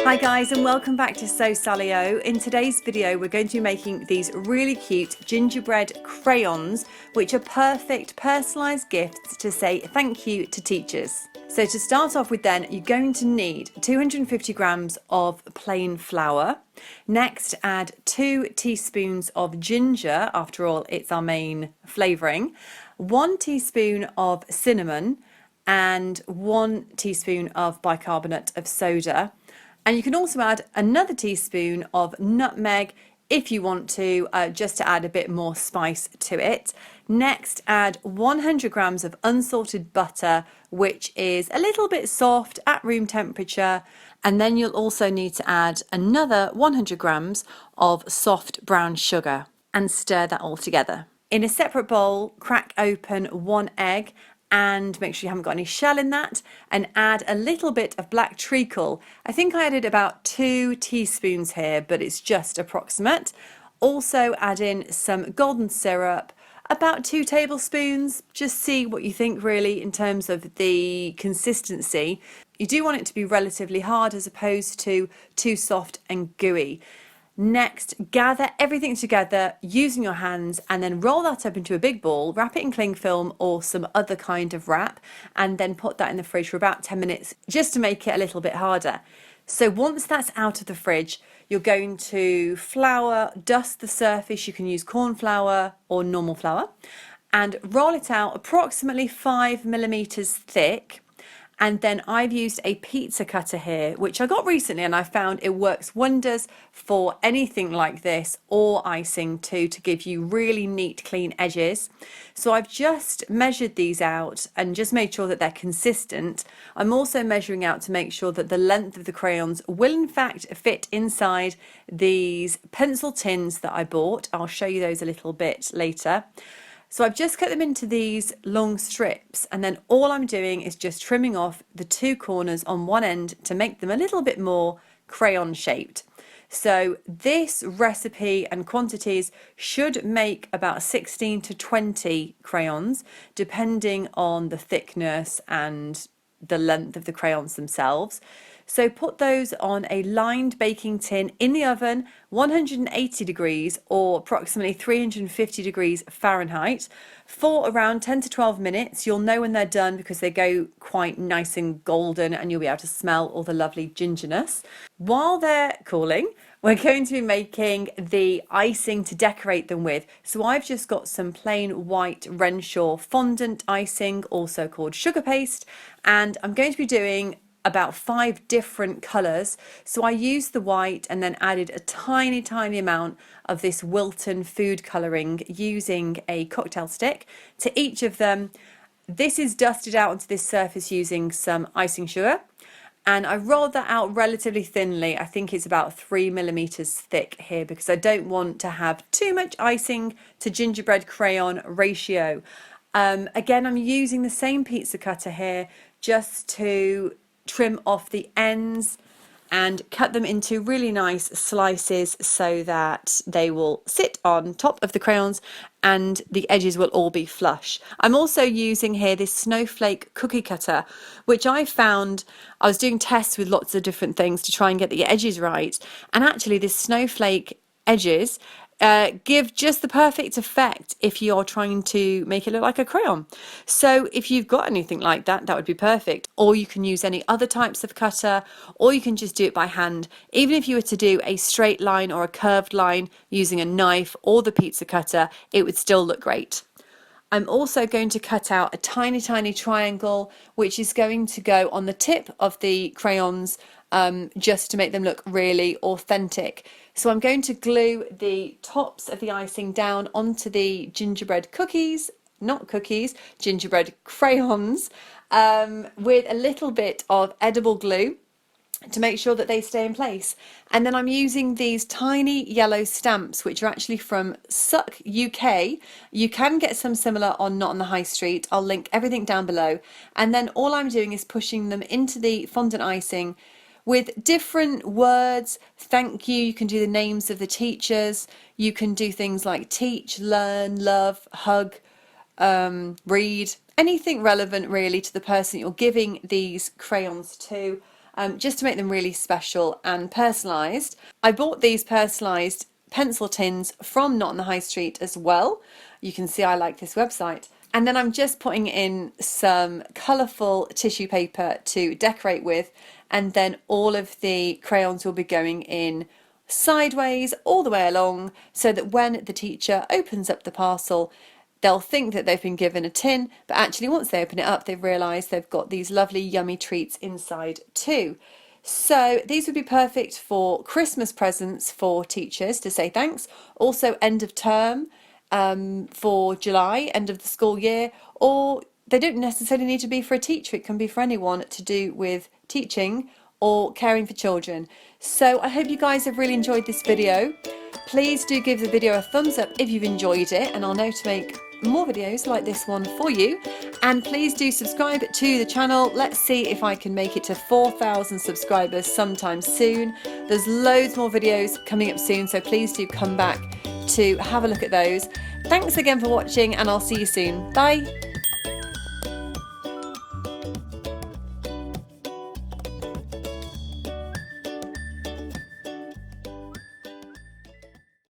Hi guys, and welcome back to So Sally-O. In today's video we're going to be making these really cute gingerbread crayons, which are perfect personalised gifts to say thank you to teachers. So to start off with then, you're going to need 250 grams of plain flour. Next, add 2 teaspoons of ginger, after all it's our main flavouring, 1 teaspoon of cinnamon and 1 teaspoon of bicarbonate of soda. And you can also add another teaspoon of nutmeg if you want to, just to add a bit more spice to it. Next, add 100 grams of unsalted butter, which is a little bit soft at room temperature. And then you'll also need to add another 100 grams of soft brown sugar and stir that all together. In a separate bowl, crack open 1 egg and make sure you haven't got any shell in that, and add a little bit of black treacle. I think I added about 2 teaspoons here, but it's just approximate. Also add in some golden syrup, about 2 tablespoons. Just see what you think really in terms of the consistency. You do want it to be relatively hard as opposed to too soft and gooey. Next, gather everything together using your hands and then roll that up into a big ball, wrap it in cling film or some other kind of wrap, and then put that in the fridge for about 10 minutes just to make it a little bit harder. So once that's out of the fridge, you're going to flour, dust the surface. You can use corn flour or normal flour, and roll it out approximately 5 millimeters thick. And then I've used a pizza cutter here, which I got recently, and I found it works wonders for anything like this or icing too, to give you really neat, clean edges. So I've just measured these out and just made sure that they're consistent. I'm also measuring out to make sure that the length of the crayons will in fact fit inside these pencil tins that I bought. I'll show you those a little bit later. So I've just cut them into these long strips, and then all I'm doing is just trimming off the 2 corners on one end to make them a little bit more crayon shaped. So this recipe and quantities should make about 16 to 20 crayons, depending on the thickness and the length of the crayons themselves. So put those on a lined baking tin in the oven, 180 degrees or approximately 350 degrees Fahrenheit for around 10 to 12 minutes. You'll know when they're done because they go quite nice and golden, and you'll be able to smell all the lovely gingerness. While they're cooling, we're going to be making the icing to decorate them with. So I've just got some plain white Renshaw fondant icing, also called sugar paste, and I'm going to be doing about 5 different colours. So I used the white and then added a tiny amount of this Wilton food colouring using a cocktail stick to each of them. This is dusted out onto this surface using some icing sugar, and I rolled that out relatively thinly. I think it's about 3 millimeters thick here because I don't want to have too much icing to gingerbread crayon ratio. Again, I'm using the same pizza cutter here just to trim off the ends and cut them into really nice slices so that they will sit on top of the crayons and the edges will all be flush. I'm also using here this snowflake cookie cutter, which I found, I was doing tests with lots of different things to try and get the edges right, and actually this snowflake edges give just the perfect effect if you're trying to make it look like a crayon. So if you've got anything like that, that would be perfect. Or you can use any other types of cutter, or you can just do it by hand. Even if you were to do a straight line or a curved line using a knife or the pizza cutter, it would still look great. I'm also going to cut out a tiny triangle, which is going to go on the tip of the crayons, just to make them look really authentic. So I'm going to glue the tops of the icing down onto the gingerbread cookies, not cookies, gingerbread crayons, with a little bit of edible glue to make sure that they stay in place. And then I'm using these tiny yellow stamps, which are actually from Suck UK. You can get some similar on Not on the High Street. I'll link everything down below. And then all I'm doing is pushing them into the fondant icing with different words. Thank you. You can do the names of the teachers. You can do things like teach, learn, love, hug, read, anything relevant really to the person you're giving these crayons to. just to make them really special and personalised. I bought these personalised pencil tins from Not on the High Street as well. You can see I like this website. And then I'm just putting in some colourful tissue paper to decorate with, and then all of the crayons will be going in sideways all the way along, so that when the teacher opens up the parcel, they'll think that they've been given a tin, but actually once they open it up, they've realised they've got these lovely yummy treats inside too. So these would be perfect for Christmas presents for teachers to say thanks, also end of term, for July, end of the school year, or they don't necessarily need to be for a teacher, it can be for anyone to do with teaching or caring for children. So I hope you guys have really enjoyed this video. Please do give the video a thumbs up if you've enjoyed it, and I'll know to make more videos like this one for you. And please do subscribe to the channel. Let's see if I can make it to 4,000 subscribers sometime soon. There's loads more videos coming up soon, so please do come back to have a look at those. Thanks again for watching, and I'll see you soon. Bye.